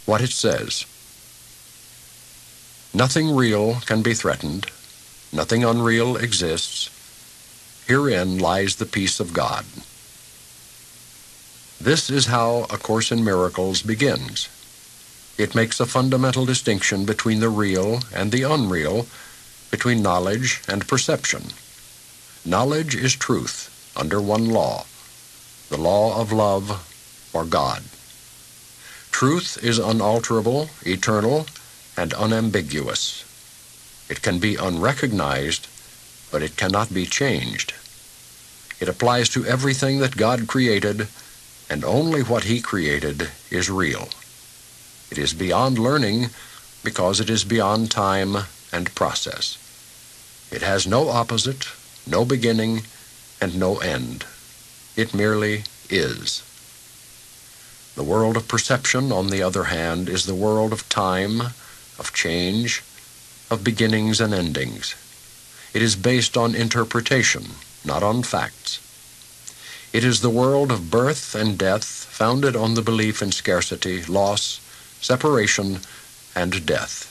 what it says. Nothing real can be threatened. Nothing unreal exists. Herein lies the peace of God. This is how A Course in Miracles begins. It makes a fundamental distinction between the real and the unreal, between knowledge and perception. Knowledge is truth under one law, the law of love or God. Truth is unalterable, eternal, and unambiguous. It can be unrecognized, but it cannot be changed. It applies to everything that God created, and only what He created is real. It is beyond learning because it is beyond time and process. It has no opposite, no beginning, and no end. It merely is. The world of perception, on the other hand, is the world of time, of change, of beginnings and endings. It is based on interpretation, not on facts. It is the world of birth and death, founded on the belief in scarcity, loss, separation, and death.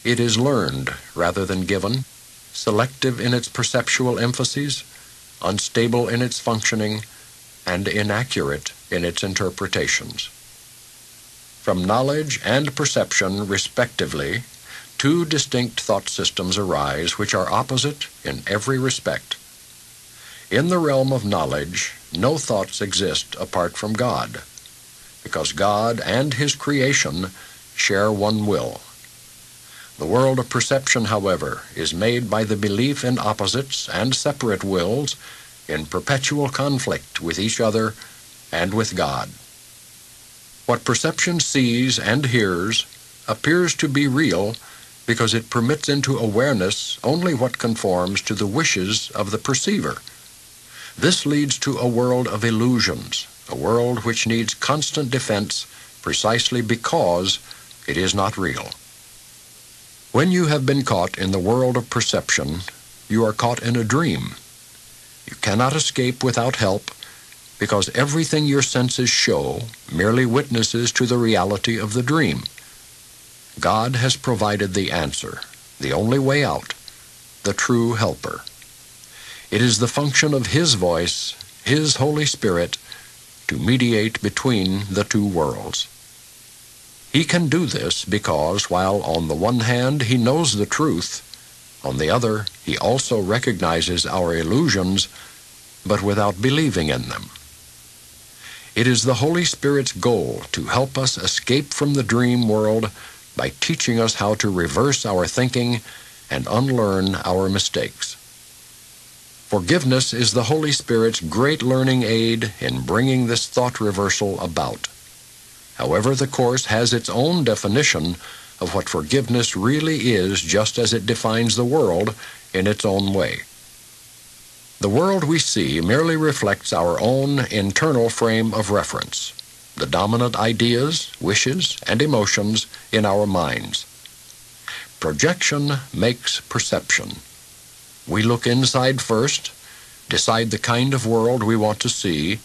It is learned rather than given, selective in its perceptual emphases, unstable in its functioning, and inaccurate in its interpretations. From knowledge and perception, respectively, two distinct thought systems arise which are opposite in every respect. In the realm of knowledge, no thoughts exist apart from God, because God and His creation share one will. The world of perception, however, is made by the belief in opposites and separate wills in perpetual conflict with each other and with God. What perception sees and hears appears to be real because it permits into awareness only what conforms to the wishes of the perceiver. This leads to a world of illusions, a world which needs constant defense precisely because it is not real. When you have been caught in the world of perception, you are caught in a dream. You cannot escape without help because everything your senses show merely witnesses to the reality of the dream. God has provided the answer, the only way out, the true helper. It is the function of His voice, His Holy Spirit, to mediate between the two worlds. He can do this because, while on the one hand He knows the truth, on the other He also recognizes our illusions, but without believing in them. It is the Holy Spirit's goal to help us escape from the dream world by teaching us how to reverse our thinking and unlearn our mistakes. Forgiveness is the Holy Spirit's great learning aid in bringing this thought reversal about. However, the Course has its own definition of what forgiveness really is, just as it defines the world in its own way. The world we see merely reflects our own internal frame of reference, the dominant ideas, wishes, and emotions in our minds. Projection makes perception. We look inside first, decide the kind of world we want to see,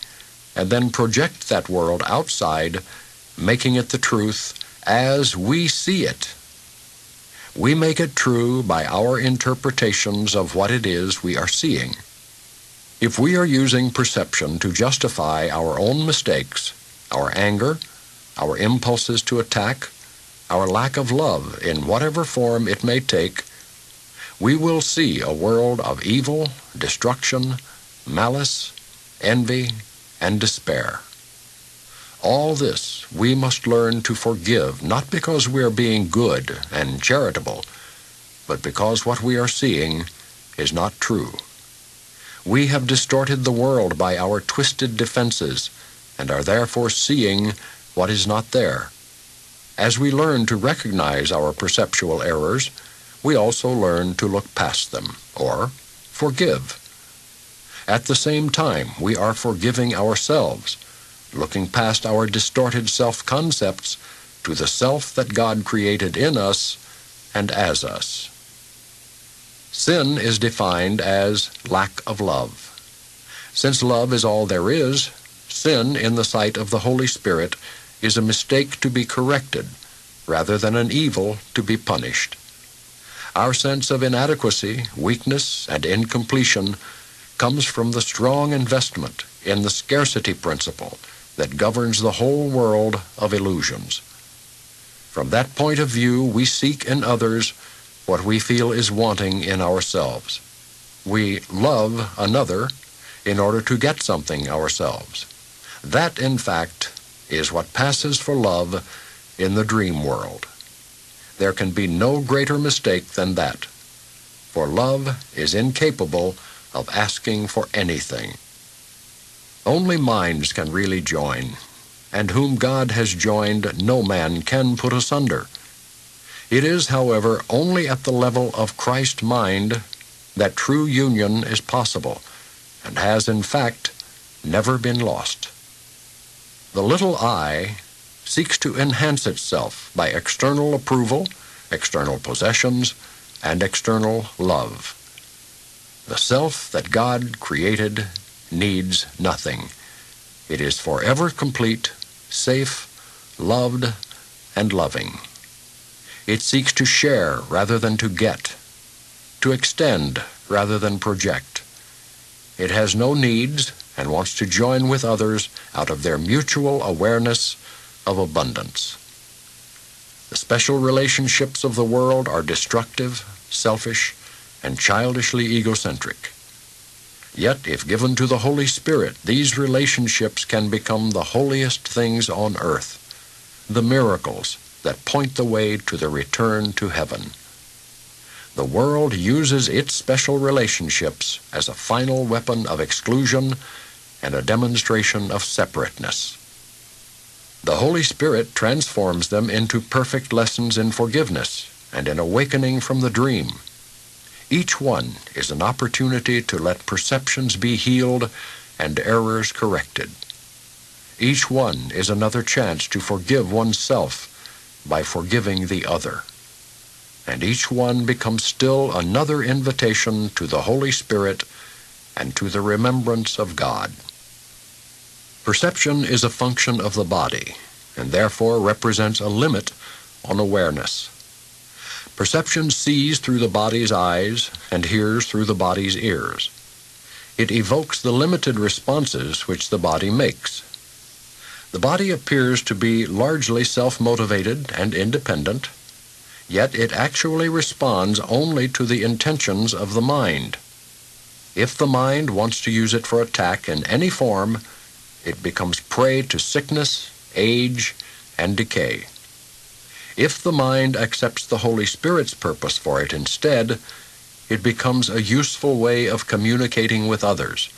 and then project that world outside, making it the truth as we see it. We make it true by our interpretations of what it is we are seeing. If we are using perception to justify our own mistakes, our anger, our impulses to attack, our lack of love in whatever form it may take, we will see a world of evil, destruction, malice, envy, and despair. All this we must learn to forgive, not because we are being good and charitable, but because what we are seeing is not true. We have distorted the world by our twisted defenses and are therefore seeing what is not there. As we learn to recognize our perceptual errors, we also learn to look past them, or forgive. At the same time, we are forgiving ourselves, looking past our distorted self-concepts to the self that God created in us and as us. Sin is defined as lack of love. Since love is all there is, sin in the sight of the Holy Spirit is a mistake to be corrected rather than an evil to be punished. Our sense of inadequacy, weakness, and incompletion comes from the strong investment in the scarcity principle that governs the whole world of illusions. From that point of view, we seek in others what we feel is wanting in ourselves. We love another in order to get something ourselves. That, in fact, is what passes for love in the dream world. There can be no greater mistake than that, for love is incapable of asking for anything. Only minds can really join, and whom God has joined no man can put asunder. It is, however, only at the level of Christ's mind that true union is possible, and has, in fact, never been lost. The little I seeks to enhance itself by external approval, external possessions, and external love. The self that God created needs nothing. It is forever complete, safe, loved, and loving. It seeks to share rather than to get, to extend rather than project. It has no needs and wants to join with others out of their mutual awareness of abundance. The special relationships of the world are destructive, selfish, and childishly egocentric. Yet, if given to the Holy Spirit, these relationships can become the holiest things on earth, the miracles that point the way to the return to heaven. The world uses its special relationships as a final weapon of exclusion and a demonstration of separateness. The Holy Spirit transforms them into perfect lessons in forgiveness and in awakening from the dream. Each one is an opportunity to let perceptions be healed and errors corrected. Each one is another chance to forgive oneself by forgiving the other. And each one becomes still another invitation to the Holy Spirit and to the remembrance of God. Perception is a function of the body, and therefore represents a limit on awareness. Perception sees through the body's eyes and hears through the body's ears. It evokes the limited responses which the body makes. The body appears to be largely self-motivated and independent, yet it actually responds only to the intentions of the mind. If the mind wants to use it for attack in any form, it becomes prey to sickness, age, and decay. If the mind accepts the Holy Spirit's purpose for it instead, it becomes a useful way of communicating with others,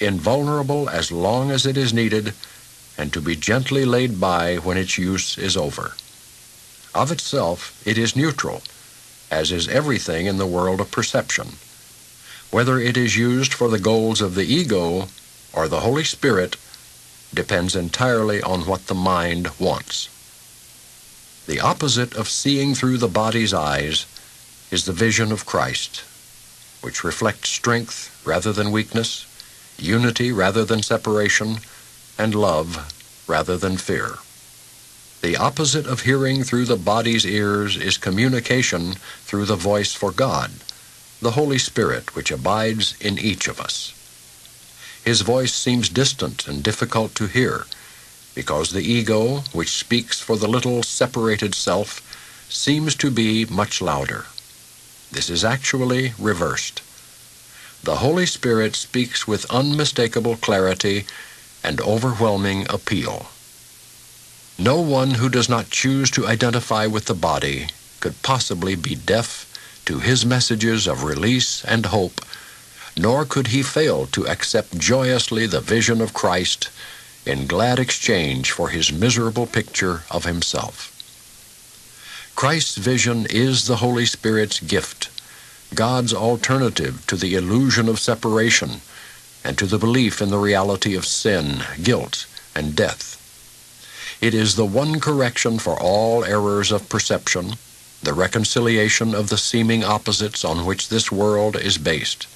invulnerable as long as it is needed, and to be gently laid by when its use is over. Of itself, it is neutral, as is everything in the world of perception. Whether it is used for the goals of the ego or the Holy Spirit depends entirely on what the mind wants. The opposite of seeing through the body's eyes is the vision of Christ, which reflects strength rather than weakness, unity rather than separation, and love rather than fear. The opposite of hearing through the body's ears is communication through the voice for God, the Holy Spirit which abides in each of us. His voice seems distant and difficult to hear, because the ego, which speaks for the little separated self, seems to be much louder. This is actually reversed. The Holy Spirit speaks with unmistakable clarity and overwhelming appeal. No one who does not choose to identify with the body could possibly be deaf to his messages of release and hope, nor could he fail to accept joyously the vision of Christ in glad exchange for his miserable picture of himself. Christ's vision is the Holy Spirit's gift, God's alternative to the illusion of separation and to the belief in the reality of sin, guilt, and death. It is the one correction for all errors of perception, the reconciliation of the seeming opposites on which this world is based.